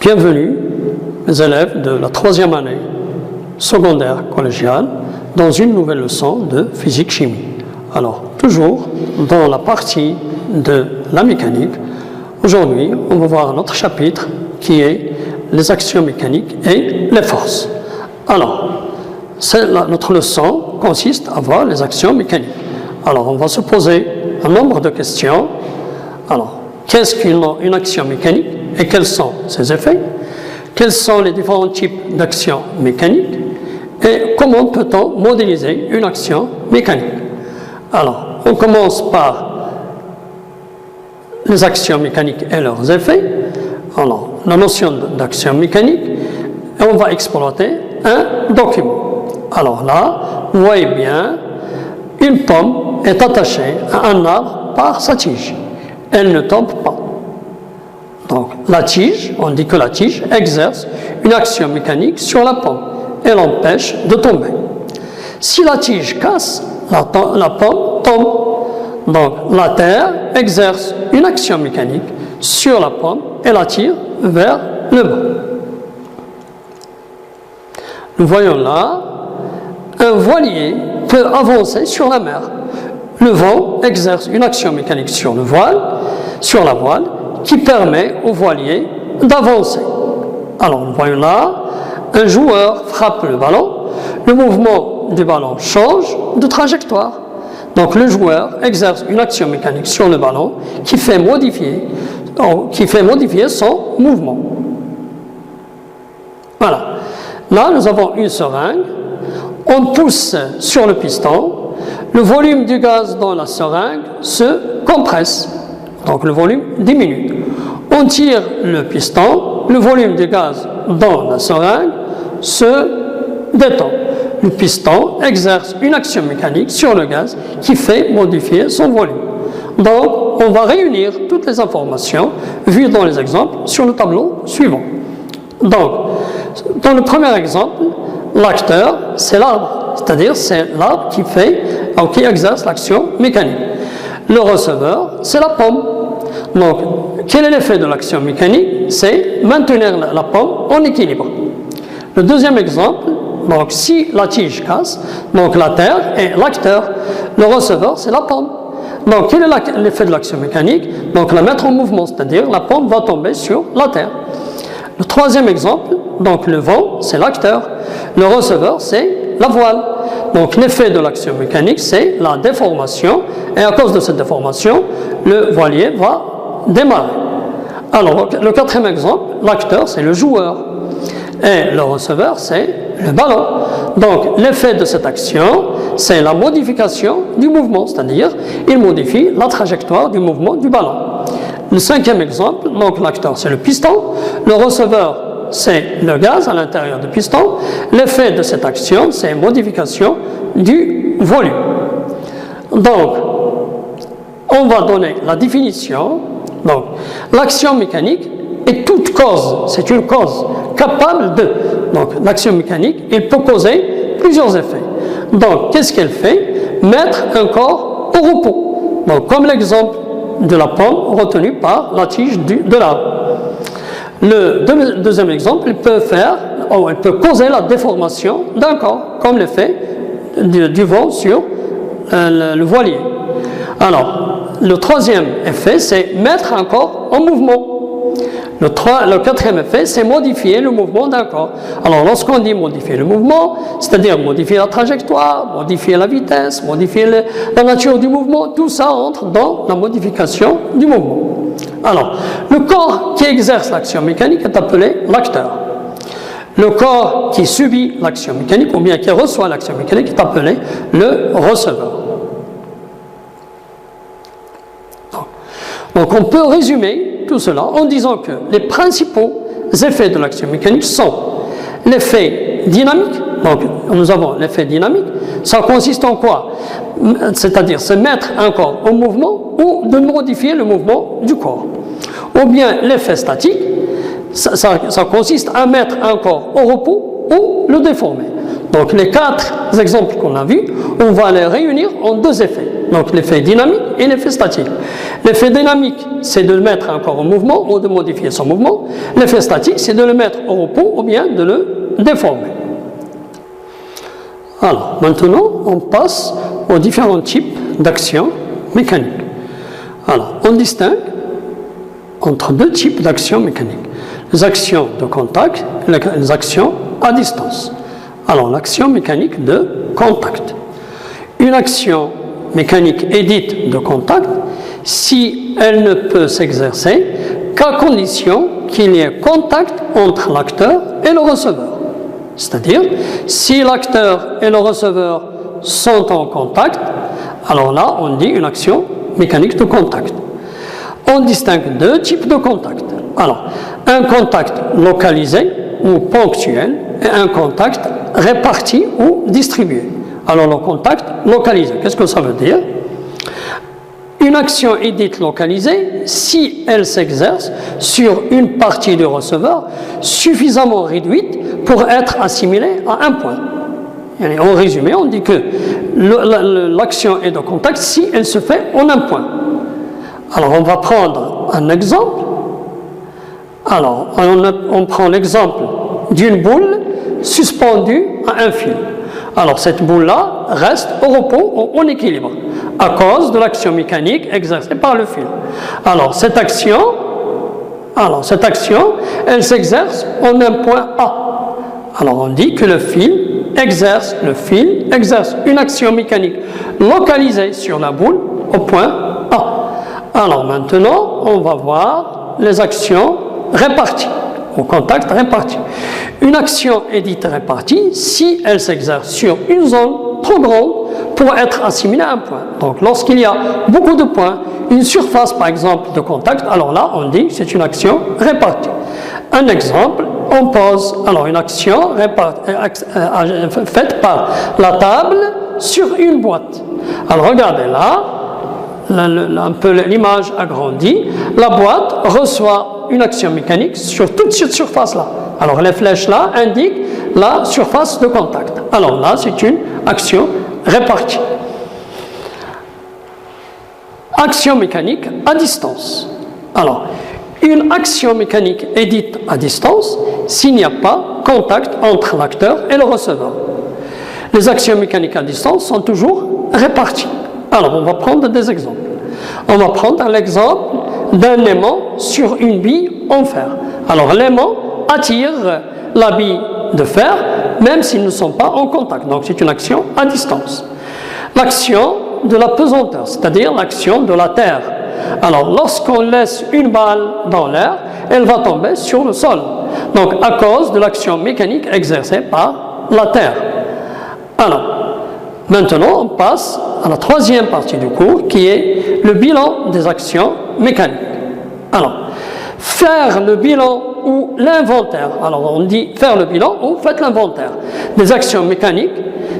Bienvenue, mes élèves de la 3e année secondaire collégiale, dans une nouvelle leçon de physique-chimie. Alors, toujours dans la partie de la mécanique, aujourd'hui, on va voir notre chapitre qui est les actions mécaniques et les forces. Alors, notre leçon consiste à voir les actions mécaniques. Alors, on va se poser un nombre de questions. Alors, qu'est-ce qu'une action mécanique et quels sont ses effets? Quels sont les différents types d'actions mécaniques? Et comment peut-on modéliser une action mécanique? Alors, on commence par les actions mécaniques et leurs effets. Alors, la notion d'action mécanique, et on va exploiter un document. Alors là, vous voyez bien, une pomme est attachée à un arbre par sa tige. Elle ne tombe pas. Donc, la tige, on dit que la tige exerce une action mécanique sur la pomme et l'empêche de tomber. Si la tige casse, la pomme tombe. Donc, la terre exerce une action mécanique sur la pomme et la tire vers le bas. Nous voyons là, un voilier peut avancer sur la mer. Le vent exerce une action mécanique sur la voile, qui permet au voilier d'avancer. Alors, nous voyons là, un joueur frappe le ballon, le mouvement du ballon change de trajectoire. Donc, le joueur exerce une action mécanique sur le ballon qui fait modifier son mouvement. Voilà. Là, nous avons une seringue. On pousse sur le piston. Le volume du gaz dans la seringue se compresse. Donc, le volume diminue. On tire le piston. Le volume du gaz dans la seringue se détend. Le piston exerce une action mécanique sur le gaz qui fait modifier son volume. Donc, on va réunir toutes les informations vues dans les exemples sur le tableau suivant. Donc, dans le premier exemple, l'acteur, c'est l'arbre, c'est-à-dire c'est l'arbre qui exerce l'action mécanique. Le receveur, c'est la pomme. Donc, quel est l'effet de l'action mécanique? C'est maintenir la pomme en équilibre. Le deuxième exemple, donc si la tige casse, donc la terre est l'acteur, le receveur c'est la pomme. Donc quel est l'effet de l'action mécanique? Donc la mettre en mouvement, c'est-à-dire la pomme va tomber sur la terre. Le troisième exemple, donc le vent c'est l'acteur, le receveur c'est la voile. Donc l'effet de l'action mécanique c'est la déformation et à cause de cette déformation, le voilier va démarrer. Alors le quatrième exemple, l'acteur c'est le joueur. Et le receveur, c'est le ballon. Donc, l'effet de cette action, c'est la modification du mouvement, c'est-à-dire, il modifie la trajectoire du mouvement du ballon. Le cinquième exemple, donc l'acteur, c'est le piston. Le receveur, c'est le gaz à l'intérieur du piston. L'effet de cette action, c'est une modification du volume. Donc, on va donner la définition. Donc, l'action mécanique est toute cause, c'est une cause capable de. Donc, l'action mécanique, elle peut causer plusieurs effets. Donc, qu'est-ce qu'elle fait? Mettre un corps au repos. Donc, comme l'exemple de la pomme retenue par la tige de l'arbre. Le deuxième exemple, elle peut causer la déformation d'un corps, comme l'effet du vent sur le voilier. Alors, le troisième effet, c'est mettre un corps en mouvement. Le quatrième effet, c'est modifier le mouvement d'un corps. Alors, lorsqu'on dit modifier le mouvement, c'est-à-dire modifier la trajectoire, modifier la vitesse, modifier la nature du mouvement, tout ça entre dans la modification du mouvement. Alors, le corps qui exerce l'action mécanique est appelé l'acteur. Le corps qui subit l'action mécanique, ou bien qui reçoit l'action mécanique, est appelé le receveur. Donc, on peut résumer tout cela en disant que les principaux effets de l'action mécanique sont l'effet dynamique. Donc, nous avons l'effet dynamique. Ça consiste en quoi? C'est-à-dire se mettre un corps en mouvement ou de modifier le mouvement du corps. Ou bien l'effet statique. Ça consiste à mettre un corps au repos ou le déformer. Donc, les 4 exemples qu'on a vus, on va les réunir en 2 effets. donc l'effet dynamique et l'effet statique. L'effet dynamique, c'est de le mettre un corps en mouvement ou de modifier son mouvement. L'effet statique, c'est de le mettre au repos ou bien de le déformer. Alors, maintenant, on passe aux différents types d'actions mécaniques. Alors, on distingue entre deux types d'actions mécaniques. Les actions de contact et les actions à distance. Alors, l'action mécanique de contact. Une action mécanique est dite de contact si elle ne peut s'exercer qu'à condition qu'il y ait contact entre l'acteur et le receveur. C'est-à-dire, si l'acteur et le receveur sont en contact, alors là, on dit une action mécanique de contact. On distingue deux types de contact. Alors, un contact localisé ou ponctuel et un contact réparti ou distribué. Alors, le contact localisé, qu'est-ce que ça veut dire? Une action est dite localisée si elle s'exerce sur une partie du receveur suffisamment réduite pour être assimilée à un point. Et en résumé, on dit que l'action est de contact si elle se fait en un point. Alors, on va prendre un exemple. Alors, on prend l'exemple d'une boule suspendue à un fil. Alors, cette boule-là reste au repos, en équilibre, à cause de l'action mécanique exercée par le fil. Alors, cette action, elle s'exerce en un point A. Alors, on dit que le fil exerce une action mécanique localisée sur la boule au point A. Alors, maintenant, on va voir les actions réparties, au contact réparti. Une action est dite répartie si elle s'exerce sur une zone trop grande pour être assimilée à un point. Donc, lorsqu'il y a beaucoup de points, une surface par exemple de contact, alors là, on dit que c'est une action répartie. Un exemple, on pose alors une action faite par la table sur une boîte. Alors, regardez là, un peu l'image agrandie, la boîte reçoit une action mécanique sur toute cette surface-là. Alors les flèches là indiquent la surface de contact. Alors là, c'est une action répartie. Action mécanique à distance. Alors, une action mécanique est dite à distance s'il n'y a pas contact entre l'acteur et le receveur. Les actions mécaniques à distance sont toujours réparties. Alors, on va prendre des exemples. On va prendre l'exemple d'un aimant sur une bille en fer. Alors, l'aimant attire la bille de fer, même s'ils ne sont pas en contact. Donc, c'est une action à distance. L'action de la pesanteur, c'est-à-dire l'action de la terre. Alors, lorsqu'on laisse une balle dans l'air, elle va tomber sur le sol. Donc, à cause de l'action mécanique exercée par la terre. Alors, maintenant, on passe à la troisième partie du cours, qui est le bilan des actions mécaniques. Alors, faire le bilan ou l'inventaire. Alors, on dit faire le bilan ou faites l'inventaire des actions mécaniques,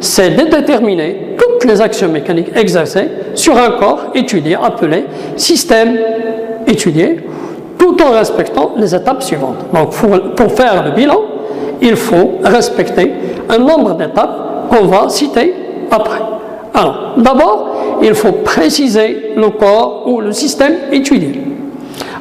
c'est de déterminer toutes les actions mécaniques exercées sur un corps étudié, appelé système étudié, tout en respectant les étapes suivantes. Donc, pour faire le bilan, il faut respecter un nombre d'étapes qu'on va citer après. Alors, d'abord, il faut préciser le corps ou le système étudié.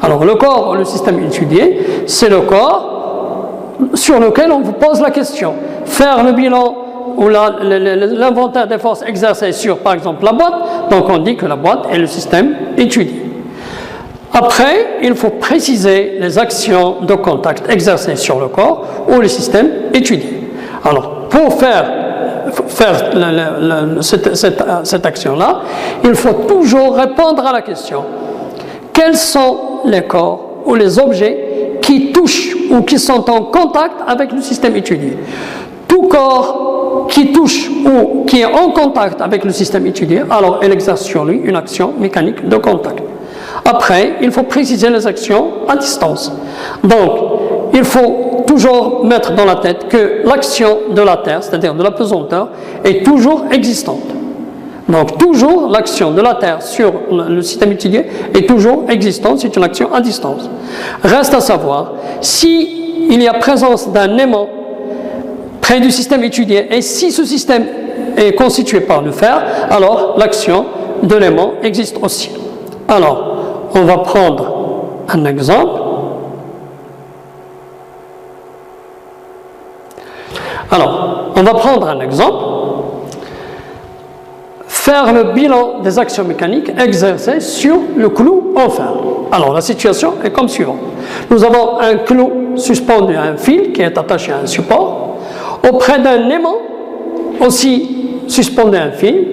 Alors, le corps ou le système étudié, c'est le corps sur lequel on vous pose la question. Faire le bilan ou l'inventaire des forces exercées sur, par exemple, la boîte, donc on dit que la boîte est le système étudié. Après, il faut préciser les actions de contact exercées sur le corps ou le système étudié. Alors, pour faire cette action-là, il faut toujours répondre à la question: quels sont les corps ou les objets qui touchent ou qui sont en contact avec le système étudié? Tout corps qui touche ou qui est en contact avec le système étudié, alors elle exerce sur lui une action mécanique de contact. Après, il faut préciser les actions à distance. Donc, il faut toujours mettre dans la tête que l'action de la Terre, c'est-à-dire de la pesanteur, est toujours existante. Donc, toujours l'action de la Terre sur le système étudié est toujours existante, c'est une action à distance. Reste à savoir, si il y a présence d'un aimant près du système étudié et si ce système est constitué par le fer, alors l'action de l'aimant existe aussi. Alors, on va prendre un exemple. Alors, on va prendre un exemple. Faire le bilan des actions mécaniques exercées sur le clou en fer. Alors, la situation est comme suivant. Nous avons un clou suspendu à un fil qui est attaché à un support, auprès d'un aimant aussi suspendu à un fil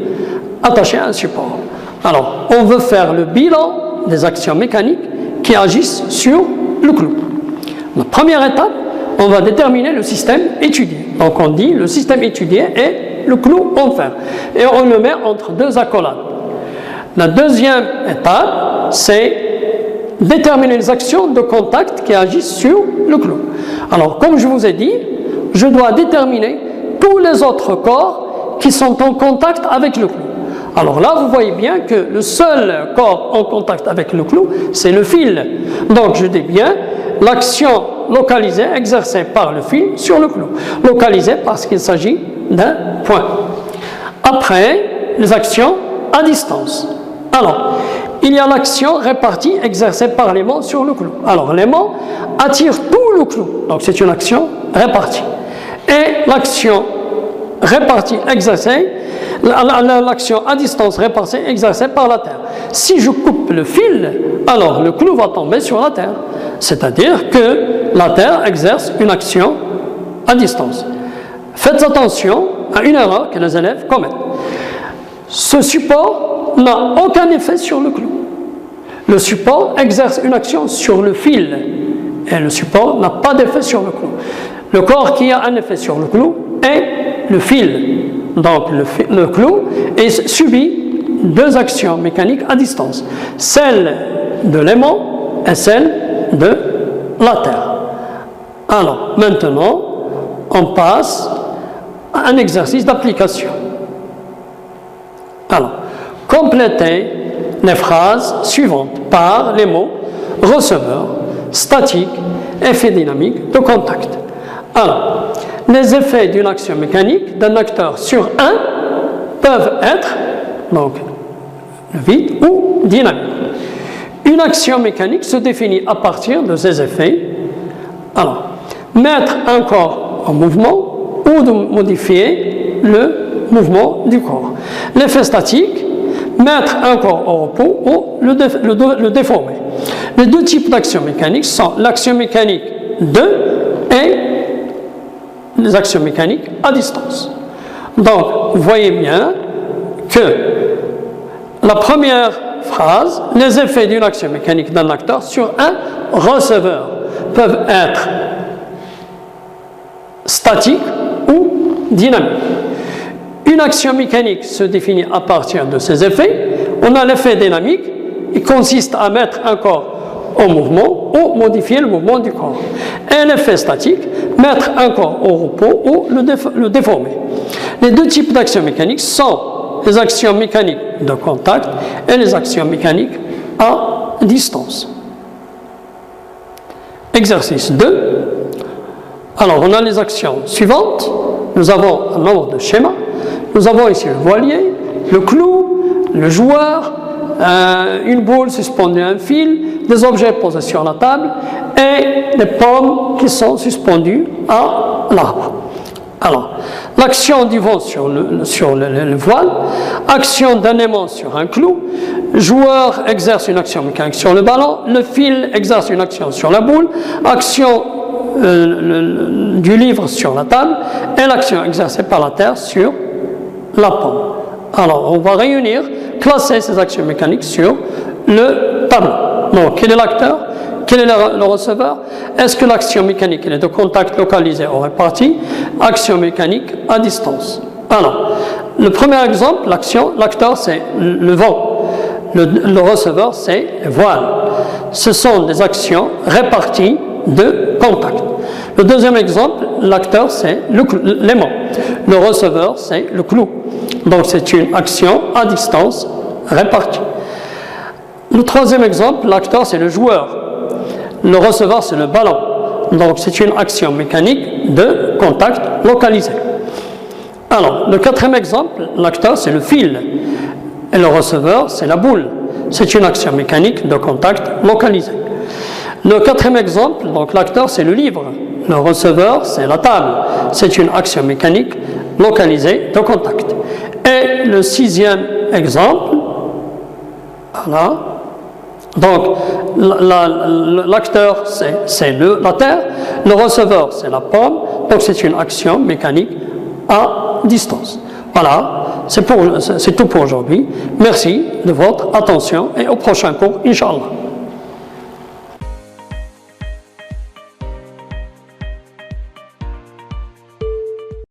attaché à un support. Alors, on veut faire le bilan des actions mécaniques qui agissent sur le clou. La première étape, on va déterminer le système étudié. Donc, on dit le système étudié est le clou en fer. Et on le met entre deux accolades. La deuxième étape, c'est déterminer les actions de contact qui agissent sur le clou. Alors, comme je vous ai dit, je dois déterminer tous les autres corps qui sont en contact avec le clou. Alors là, vous voyez bien que le seul corps en contact avec le clou, c'est le fil. Donc, je dis bien l'action localisée exercée par le fil sur le clou. Localisée parce qu'il s'agit d'un point. Après, les actions à distance. Alors, il y a l'action répartie exercée par l'aimant sur le clou. Alors, l'aimant attire tout le clou. Donc, c'est une action répartie. Et l'action répartie exercée, l'action à distance répartie exercée par la terre. Si je coupe le fil, alors le clou va tomber sur la terre. C'est-à-dire que la terre exerce une action à distance. Faites attention à une erreur que les élèves commettent. Ce support n'a aucun effet sur le clou. Le support exerce une action sur le fil et le support n'a pas d'effet sur le clou. Le corps qui a un effet sur le clou est le fil. Donc le clou subit deux actions mécaniques à distance, celle de l'aimant et celle de la terre. Alors maintenant, on passe à un exercice d'application. Alors, complétez les phrases suivantes par les mots receveur, statique, effet dynamique de contact. Alors, les effets d'une action mécanique d'un acteur sur un peuvent être donc vide ou dynamique. Une action mécanique se définit à partir de ses effets. Alors, mettre un corps en mouvement ou de modifier le mouvement du corps. L'effet statique, mettre un corps au repos ou le déformer. Les deux types d'actions mécaniques sont l'action mécanique de et les actions mécaniques à distance. Donc, vous voyez bien que la première phrase, les effets d'une action mécanique d'un acteur sur un receveur peuvent être statiques ou dynamiques. Une action mécanique se définit à partir de ses effets. On a l'effet dynamique, il consiste à mettre un corps au mouvement ou modifier le mouvement du corps. Et l'effet statique, mettre un corps au repos ou le déformer. Les deux types d'actions mécaniques sont les actions mécaniques de contact et les actions mécaniques à distance. Exercice 2. Alors, on a les actions suivantes. Nous avons un nombre de schémas. Nous avons ici le voilier, le clou, le joueur, une boule suspendue à un fil, des objets posés sur la table et des pommes qui sont suspendues à l'arbre. Alors, l'action du vent sur le voile, action d'un aimant sur un clou, joueur exerce une action mécanique sur le ballon, le fil exerce une action sur la boule, action du livre sur la table et l'action exercée par la terre sur la pomme. Alors, on va réunir, classer ces actions mécaniques sur le tableau. Donc, quel est l'acteur? Quel est le receveur? Est-ce que l'action mécanique est de contact localisé ou réparti? Action mécanique à distance. Alors, le premier exemple, l'acteur c'est le vent. Le receveur c'est le voile. Ce sont des actions réparties de contact. Le deuxième exemple, l'acteur c'est l'aimant. Le receveur c'est le clou. Donc c'est une action à distance répartie. Le troisième exemple, l'acteur c'est le joueur. Le receveur c'est le ballon. Donc c'est une action mécanique de contact localisé. Alors, le quatrième exemple, l'acteur c'est le fil. Et le receveur, c'est la boule. C'est une action mécanique de contact localisée. Le quatrième exemple, donc l'acteur, c'est le livre. Le receveur, c'est la table. C'est une action mécanique localisée de contact. Et le sixième exemple, voilà. Donc l'acteur, c'est la terre. Le receveur, c'est la pomme. Donc c'est une action mécanique à distance. Voilà, c'est tout pour aujourd'hui. Merci de votre attention et au prochain cours, Inch'Allah.